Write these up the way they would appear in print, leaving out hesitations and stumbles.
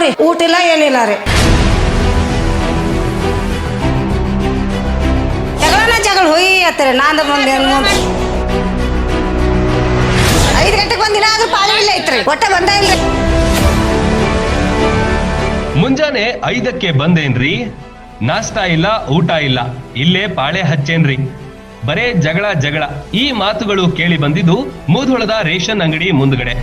ನೋಡ್ರಿ ಊಟ ಇಲ್ಲ ಏನಿಲ್ಲ ರೀ. ಜಗಳ ಹೊಯ್ಯತ್ತಾರೆ ನಾಂದ ಬಂದೆ 5 ಗಂಟೆಗೆ ಬಂದಿನ ಅದು ಪಾಳಿ ಇಲ್ಲ ಐತ್ರಿ ಒಟ್ಟ ಬಂದ ಇಲ್ರಿ. ಮುಂಜಾನೆ 5ಕ್ಕೆ ಬಂದೇನ್ರಿ, ನಾಷ್ಟಾ ಇಲ್ಲ ಊಟ ಇಲ್ಲ, ಇಲ್ಲೇ ಪಾಳೆ ಹಚ್ಚೇನ್ರಿ, ಬರೇ ಜಗಳ ಜಗಳ. ಈ ಮಾತುಗಳು ಕೇಳಿ ಬಂದಿದ್ದು ಮುಧೋಳದ ರೇಷನ್ ಅಂಗಡಿ ಮುಂದ್ಗಡೆ.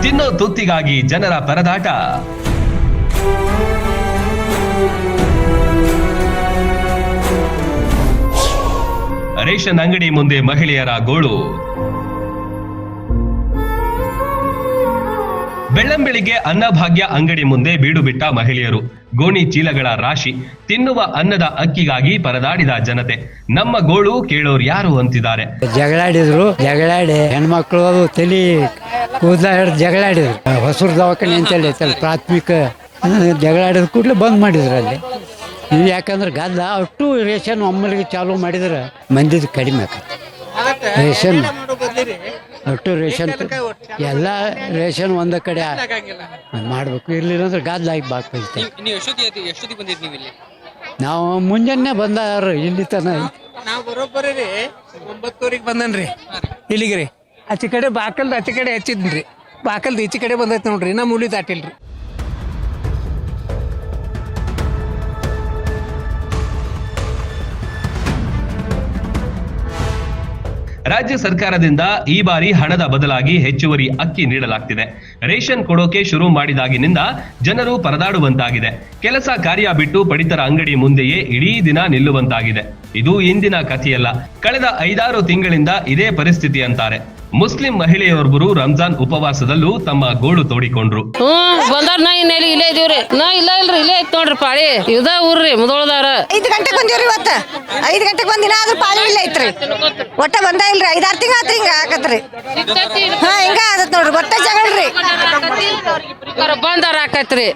ತಿನ್ನೋ ತುತ್ತಿಗಾಗಿ ಜನರ ಪರದಾಟ. ರೇಷನ್ ಅಂಗಡಿ ಮುಂದೆ ಮಹಿಳೆಯರ ಗೋಳು. ಬೆಳ್ಳಂಬೆಳಿಗ್ಗೆ ಅನ್ನಭಾಗ್ಯ ಅಂಗಡಿ ಮುಂದೆ ಬೀಡು ಬಿಟ್ಟ ಮಹಿಳೆಯರು. ಗೋಣಿ ಚೀಲಗಳ ರಾಶಿ, ತಿನ್ನುವ ಅನ್ನದ ಅಕ್ಕಿಗಾಗಿ ಪರದಾಡಿದ ಜನತೆ. ನಮ್ಮ ಗೋಳು ಕೇಳೋರು ಯಾರು ಅಂತಿದ್ದಾರೆ. ಜಗಳಾಡಿ ಹೆಣ್ಮಕ್ಳು ಅದು ತಲೆ ಕೂದಲ ಹಿಡಿದು ಜಗಳಾಡಿದ್ರು. ಹೊಸೂರು ದವಾಖಾನೆ ಅಂತೇಳಿ ಐತಲ್ಲ ಪ್ರಾಥಮಿಕ, ಜಗಳಾಡಿದ ಕೂಡಲೇ ಬಂದ್ ಮಾಡಿದ್ರು ಅಲ್ಲಿ. ಇವು ಯಾಕಂದ್ರೆ ಗದ್ದ ಅಷ್ಟು ರೇಷನ್ ಒಮ್ಮಲಿಗೆ ಚಾಲೂ ಮಾಡಿದ್ರೆ ಮಂದಿದು ಕಡಿಮೆ ಆಕತ್ತೆ. ರೇಷನ್ ಒಟ್ಟು ರೇಷನ್ ಎಲ್ಲ ರೇಷನ್ ಒಂದ ಕಡೆ ಮಾಡ್ಬೇಕು, ಇರ್ಲಿಲ್ಲ ಅಂದ್ರೆ ಗದ್ದಾಗಿ ಬಾಕ್ತೈತೆ. ನಾವು ಮುಂಜಾನೆ ಬಂದಾರ ಇಲ್ಲಿ ತನ. ನಾವು ಬರೋಬ್ಬರಿ 9:00 ಬಂದನ್ರಿ ಇಲ್ಲಿಗೆ ರೀ. ಆಚೆ ಕಡೆ ಬಾಕಲ್ದು ಆಚೆ ಕಡೆ ಹಚ್ಚಿದ್ರಿ, ಬಾಕಲ್ದು ಈಚೆ ಕಡೆ ಬಂದೈತೆ ನೋಡ್ರಿ, ನಮ್ಮ ಮೂಲಿ ದಾಟಿಲ್ರಿ. ರಾಜ್ಯ ಸರ್ಕಾರದಿಂದ ಈ ಬಾರಿ ಹಣದ ಬದಲಾಗಿ ಹೆಚ್ಚುವರಿ ಅಕ್ಕಿ ನೀಡಲಾಗ್ತಿದೆ. ರೇಷನ್ ಕೊಡೋಕೆ ಶುರು ಮಾಡಿದಾಗಿನಿಂದ ಜನರು ಪರದಾಡುವಂತಾಗಿದೆ. ಕೆಲಸ ಕಾರ್ಯ ಬಿಟ್ಟು ಪಡಿತರ ಅಂಗಡಿ ಮುಂದೆಯೇ ಇಡೀ ದಿನ ನಿಲ್ಲುವಂತಾಗಿದೆ. ಇದು ಇಂದಿನ ಕಥೆಯಲ್ಲ, ಕಳೆದ 5-6 ತಿಂಗಳಿಂದ ಇದೇ ಪರಿಸ್ಥಿತಿ ಅಂತಾರೆ. ಮುಸ್ಲಿಂ ಮಹಿಳೆಯೊಬ್ಬರು ರಂಜಾನ್ ಉಪವಾಸದಲ್ಲೂ ತಮ್ಮ ಗೋಳು ತೋಡಿಕೊಂಡ್ರು. ಬಂದಾರ ನಾ ಇನ್ನೆಲ್ಲಿ ಇಲ್ಲೇ ಇದೀವ್ರಿ. ನಾ ಇಲ್ಲ ಇಲ್ರಿ, ಇಲ್ಲೇ ಐತ್ ನೋಡ್ರಿ ಪಾಳಿ. ಇದ ಊರ್ರಿ ಮುದೋಳದಾರ. 5 ಗಂಟೆಗೆ ಬಂದಿವ್ರಿ ಇವತ್ತ. 5 ಗಂಟೆಗೆ ಬಂದಿನ ಅದು ಪಾಳಿ ಇಲ್ಲ ಐತ್ರಿ ಒಟ್ಟ ಬಂದ ಇಲ್ರಿ. 5-6 ತಿಂಗಳ ಆತ್ರಿ ಹಿಂಗ ಆಕತ್ರಿ. ಹಿಂಗ ಆದತ್ ನೋಡ್ರಿ, ಒಟ್ಟ ಜಗಳರಿ. ಬಂದಾರ ಆಕತ್ರಿ,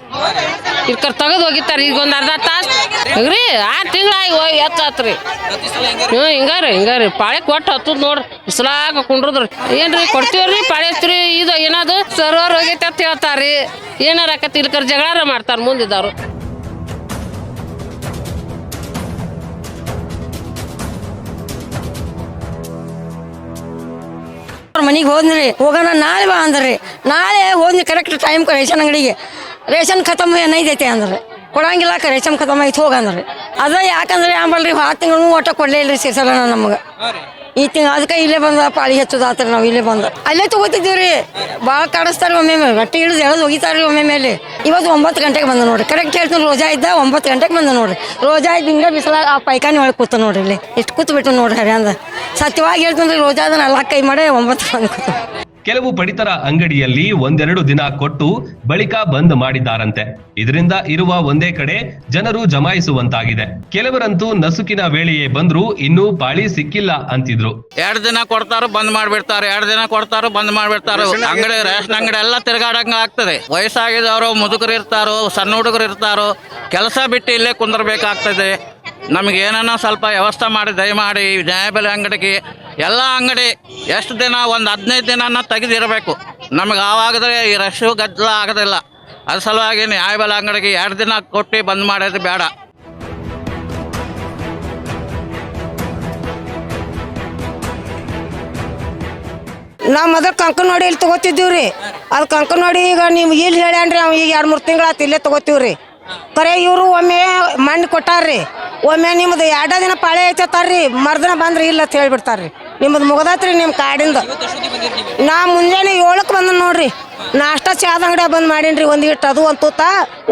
ಇರ್ಕರ್ ತಗದ್ ಹೋಗಿತ್ತಾರ. ಈಗ ಒಂದ್ ಅರ್ಧ ತಾಸ್ ರೀ 6 ತಿಂಗಳಾಗಿ ಎತ್ತಾತ್ರಿ. ಹಿಂಗಾರಿ ಪಾಳಿ ಕೊಟ್ಟು ಹತ್ತದ್ ನೋಡ್ರಿ. ಬಿಸಲಾಗ ಕುಂಡ್ರದ್ರಿ. ಏನ್ರಿ ಕೊಡ್ತೀವ್ರಿ ಪಾಳಿ ಹಚ್ಚ್ರಿ. ಇದು ಏನಾದ್ರು ಸರ್ವರ್ ಹೋಗೈತೆ ಅಂತ ಹೇಳ್ತಾರ್ರಿ. ಏನಾರ ಆಕತಿ ಇಲ್ಕರ್ ಜಗಳಾರ ಮಾಡ್ತಾರ ಮುಂದಿದ್ದವ್ರು. ಮನಿಗೆ ಹೋದ್ರಿ, ಹೋಗೋಣ ನಾಳೆ ಬಾ ಅಂದ್ರಿ. ನಾಳೆ ಹೋದ್ನಿ ಕರೆಕ್ಟ್ ಟೈಮ್ ರೇಷನ್ ಅಂಗಡಿಗೆ. ರೇಷನ್ ಖತಮ್ ಏನೈತೈತೆ ಅಂದ್ರೆ ಕೊಡಂಗಿಲ್ಲ, ರೇಷನ್ ಖತಮ್ ಐತಿ ಹೋಗಂದ್ರಿ. ಅದ ಯಾಕಂದ್ರೆ ಆಂಬಲ್ರಿ 10 ತಿಂಗಳು ಒಟ್ಟ ಕೊಡ್ಲೇ ಇಲ್ರಿ ಸೇರ್ಸಲ್ಲ ನಮ್ಗೆ. ಈ ತಿಂಗಳು ಅದಕ್ಕೆ ಇಲ್ಲೇ ಬಂದ ಪಾಳಿ ಹಚ್ಚೋದಾತ್ರ. ನಾವು ಇಲ್ಲೇ ಬಂದ ಅಲ್ಲೇ ತಗೋತಿದ್ದೀವ್ರಿ. ಭಾಳ ಕಾಡಿಸ್ತಾರೆ ಒಮ್ಮೆ, ಗಟ್ಟಿ ಹಿಡಿದು ಎಳೆದು ಹೋಗಿತಾರ್ರಿ ಒಮ್ಮೆ ಮೇಲೆ. ಇವತ್ತು 9 ಗಂಟೆಗೆ ಬಂದ ನೋಡ್ರಿ. ಕರೆಕ್ಟ್ ಹೇಳ್ತೀನಿ, ರೋಜಾ ಇದ್ದ 9 ಗಂಟೆಗೆ ಬಂದ ನೋಡ್ರಿ. ರೋಜಾ ಇದ್ದು ಹಿಂಗೆ ಬಿಸಿಲಾಗ ಆ ಪೈಖಾನಿ ಒಳಗೆ ಕೂತ ನೋಡ್ರಿ. ಇಲ್ಲಿ ಎಷ್ಟು ಕೂತು ಬಿಟ್ಟು ನೋಡ್ರಿ. ಹರಿ ಅಂದ ಸತ್ಯವಾಗಿ ಹೇಳ್ತೀನಿ ರೀ, ರೋಜಾದ 4 ಕೈ ಮಾಡಿ 9 ಬಂದು ಕೂತ. ಕೆಲವು ಪಡಿತರ ಅಂಗಡಿಯಲ್ಲಿ 1-2 ದಿನ ಕೊಟ್ಟು ಬಳಿಕ ಬಂದ್ ಮಾಡಿದ್ದಾರಂತೆ. ಇದರಿಂದ ಇರುವ ಒಂದೇ ಕಡೆ ಜನರು ಜಮಾಯಿಸುವಂತಾಗಿದೆ. ಕೆಲವರಂತೂ ನಸುಕಿನ ವೇಳೆಯೇ ಬಂದ್ರು ಇನ್ನೂ ಪಾಳಿ ಸಿಕ್ಕಿಲ್ಲ ಅಂತಿದ್ರು. 2 ದಿನ ಕೊಡ್ತಾರೋ ಬಂದ್ ಮಾಡ್ಬಿಡ್ತಾರೆ, 2 ದಿನ ಕೊಡ್ತಾರೋ ಬಂದ್ ಮಾಡ್ಬಿಡ್ತಾರೋ. ಅಂಗಡಿ ರೇಷನ್ ಅಂಗಡಿ ಎಲ್ಲ ತಿರ್ಗಾಡಂಗ ಆಗ್ತದೆ. ವಯಸ್ಸಾಗಿದ್ದವರು, ಮುದುಕರು ಇರ್ತಾರೋ, ಸಣ್ಣ ಹುಡುಗರು ಇರ್ತಾರೋ, ಕೆಲಸ ಬಿಟ್ಟು ಇಲ್ಲೇ ಕುಂದರ್ಬೇಕಾಗ್ತದೆ. ನಮಗೆ ಏನನ್ನ ಸ್ವಲ್ಪ ವ್ಯವಸ್ಥೆ ಮಾಡಿ ದಯಮಾಡಿ ನ್ಯಾಯಬೆಲೆ ಅಂಗಡಿಗೆ ಎಲ್ಲ ಅಂಗಡಿ ಎಷ್ಟು ದಿನ 15 ದಿನ ತೆಗೆದಿರಬೇಕು. ನಮಗೆ ಆವಾಗದ್ರೆ ಈ ರಶ್ಶು ಗದ್ದಲ ಆಗೋದಿಲ್ಲ. ಅದ್ರ ಸಲುವಾಗಿ ನ್ಯಾಯಬೆಲೆ ಅಂಗಡಿಗೆ 2 ದಿನ ಕೊಟ್ಟು ಬಂದ್ ಮಾಡೋದು ಬೇಡ. ನಾವು ಮೊದಲು ಕಂಕನವಾಡಿ ಇಲ್ಲಿ ತಗೋತಿದ್ದೀವ್ರಿ. ಅದು ಕಂಕನವಾಡಿ ಈಗ ನೀವು ಇಲ್ಲಿ ಹೇಳ್ಯಾನ್ರಿ, ನಾವು ಈಗ 2-3 ತಿಂಗಳಾತು ಇಲ್ಲೇ ತಗೋತೀವ್ರಿ. ಕರೆ ಇವರು ಒಮ್ಮೆ ಮಣ್ಣು ಕೊಟ್ಟಾರ್ರಿ, ಒಮ್ಮೆ ನಿಮ್ಮದು 2 ದಿನ ಪಾಳೆ ಐತತ್ತಾರ್ರಿ, ಮರ್ದಿನ ಬಂದ್ರಿ ಇಲ್ಲ ಅಂತ ಹೇಳ್ಬಿಡ್ತಾರ್ರಿ. ನಿಮ್ಮದು ಮುಗದತ್ರಿ ನಿಮ್ಮ ಕಾಡಿಂದ. ನಾ ಮುಂಜಾನೆ 7ಕ್ಕೆ ಬಂದ ನೋಡ್ರಿ. ನಾಷ್ಟ ಚಾದ ಅಂಗಡಿ ಬಂದ್ ಮಾಡೀನ್ರಿ. ಒಂದು ಇಟ್ಟು ಅದು ಒಂದು ತೂತ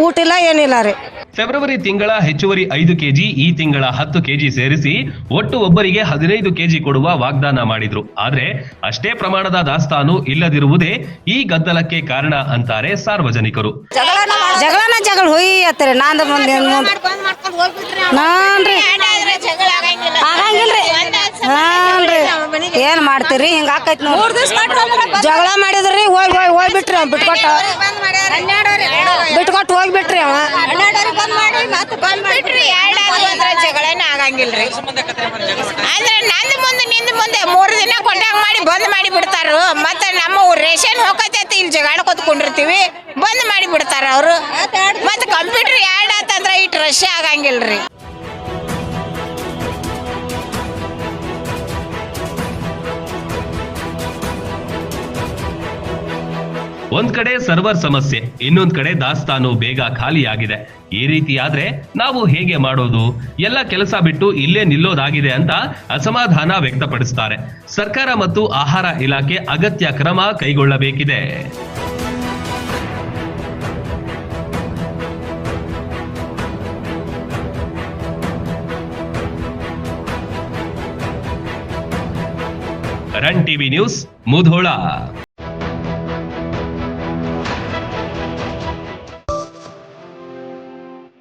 ಊಟ ಇಲ್ಲ ಏನಿಲ್ಲ ರೀ. ಫೆಬ್ರವರಿ ತಿಂಗಳ ಹೆಚ್ಚುವರಿ 5 ಕೆಜಿ, ಈ ತಿಂಗಳ 10 ಕೆಜಿ ಸೇರಿಸಿ ಒಟ್ಟು ಒಬ್ಬರಿಗೆ 15 ಕೆಜಿ ಕೊಡುವ ವಾಗ್ದಾನ ಮಾಡಿದ್ರು. ಆದ್ರೆ ಅಷ್ಟೇ ಪ್ರಮಾಣದ ದಾಸ್ತಾನು ಇಲ್ಲದಿರುವುದೇ ಈ ಗದ್ದಲಕ್ಕೆ ಕಾರಣ ಅಂತಾರೆ ಸಾರ್ವಜನಿಕರು. ಜಗಳ ಹೊಯ್ಯತ್ತಾರೆ ನಾಂದ ಬಂದೆ ನಾನ್ರಿ ಆಗಂಗಿಲ್ರಿ. ಏನ್ ಮಾಡ್ತೀರಿ ಹಿಂಗ ಆಕೈತಿ ನೋಡಿ. ಜಗಳ ಮಾಡಿದ್ರಿ ಹೋಗ್ಬಿಟ್ರಿ ಅವ್ ಬಿಟ್ಕೊಟ್ಟು ಹೋಗ್ಬಿಟ್ರಿ ಅವ. ಜಗಳನೇ ಆಗಂಗಿಲ್ರಿ. ಅಂದ್ರೆ ನಂದು ಮುಂದೆ ನಿಂದ ಮುಂದೆ 3 ದಿನ ಕೊಟ್ಟಾಗ ಮಾಡಿ ಬಂದ್ ಮಾಡಿ ಬಿಡ್ತಾರು. ಮತ್ತೆ ನಮ್ಮ ರೇಷನ್ ಹೋಗತೈತಿ, ಇಲ್ಲಿ ಜಗಾಡ್ಕೊತ ಕುಂಡಿರ್ತೀವಿ, ಬಂದ್ ಮಾಡಿ ಬಿಡ್ತಾರ ಅವರು. ಮತ್ತೆ ಕಂಪ್ಯೂಟರ್ ಯಾಡ್ ಆತಂದ್ರ ಇಟ್ಟು ರಶ್ ಆಗಂಗಿಲ್ರಿ. ಒಂದ್ ಕಡೆ ಸರ್ವರ್ ಸಮಸ್ಯೆ, ಇನ್ನೊಂದ್ ಕಡೆ ದಾಸ್ತಾನು ಬೇಗ ಖಾಲಿಯಾಗಿದೆ. ಈ ರೀತಿ ಆದ್ರೆ ನಾವು ಹೇಗೆ ಮಾಡೋದು? ಎಲ್ಲ ಕೆಲಸ ಬಿಟ್ಟು ಇಲ್ಲೇ ನಿಲ್ಲೋದಾಗಿದೆ ಅಂತ ಅಸಮಾಧಾನ ವ್ಯಕ್ತಪಡಿಸ್ತಾರೆ. ಸರ್ಕಾರ ಮತ್ತು ಆಹಾರ ಇಲಾಖೆ ಅಗತ್ಯ ಕ್ರಮ ಕೈಗೊಳ್ಳಬೇಕಿದೆ. Run TV news, Mudhol.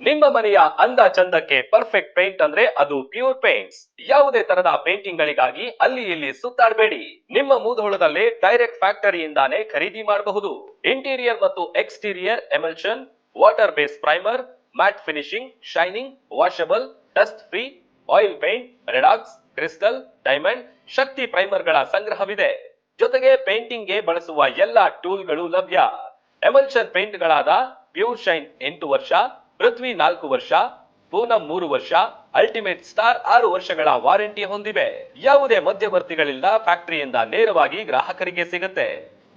ನಿಮ್ಮ ಮನೆಯ ಅಂದ ಚಂದಕ್ಕೆ ಪರ್ಫೆಕ್ಟ್ ಪೇಂಟ್ ಅಂದ್ರೆ ಅದು ಪ್ಯೂರ್ ಪೇಂಟ್ಸ್. ಯಾವುದೇ ತರದ ಪೇಂಟಿಂಗ್ ಗಳಿಗಾಗಿ ಅಲ್ಲಿ ಇಲ್ಲಿ ಸುತ್ತಾಡಬೇಡಿ. ನಿಮ್ಮ ಮುಧೋಳದಲ್ಲೇ ಡೈರೆಕ್ಟ್ ಫ್ಯಾಕ್ಟರಿಯಿಂದಾನೇ ಖರೀದಿ ಮಾಡಬಹುದು. ಇಂಟೀರಿಯರ್ ಮತ್ತು exterior emulsion, water based primer, matt finishing, shining, washable, dust free, oil paint, redox, crystal, diamond, Shakti primer ಗಳ ಸಂಗ್ರಹವಿದೆ. ಜೊತೆಗೆ ಪೇಂಟಿಂಗ್ ಗೆ ಬಳಸುವ ಎಲ್ಲಾ ಟೂಲ್ ಗಳು ಲಭ್ಯ. ಎಮಲ್ಷನ್ ಪೇಂಟ್ ಗಳಾದ ಪ್ಯೂರ್ ಶೈನ್ 8 ವರ್ಷ, ಪೃಥ್ವಿ 4 ವರ್ಷ, ಪೂನಂ 3 ವರ್ಷ, ಅಲ್ಟಿಮೇಟ್ ಸ್ಟಾರ್ 6 ವರ್ಷಗಳ ವಾರಂಟಿ ಹೊಂದಿವೆ. ಯಾವುದೇ ಮಧ್ಯವರ್ತಿಗಳಿಂದ ಫ್ಯಾಕ್ಟರಿಯಿಂದ ನೇರವಾಗಿ ಗ್ರಾಹಕರಿಗೆ ಸಿಗುತ್ತೆ.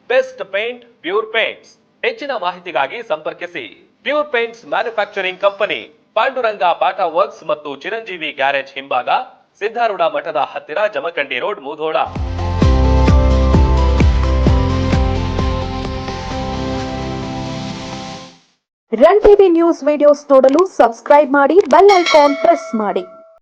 Best paint, pure paints. ಹೆಚ್ಚಿನ ಮಾಹಿತಿಗಾಗಿ ಸಂಪರ್ಕಿಸಿ. Pure paints manufacturing company, Panduranga Bata works ಮತ್ತು ಚಿರಂಜೀವಿ ಗ್ಯಾರೇಜ್ ಹಿಂಭಾಗ, ಸಿದ್ಧಾರೂಢ ಮಠದ ಹತ್ತಿರ, Jamkhandi road, Mudhol. Run TV news videos ನೋಡಲು ಸಬ್ಸ್ಕ್ರೈಬ್ ಮಾಡಿ, ಬೆಲ್ ಐಕಾನ್ ಪ್ರೆಸ್ ಮಾಡಿ.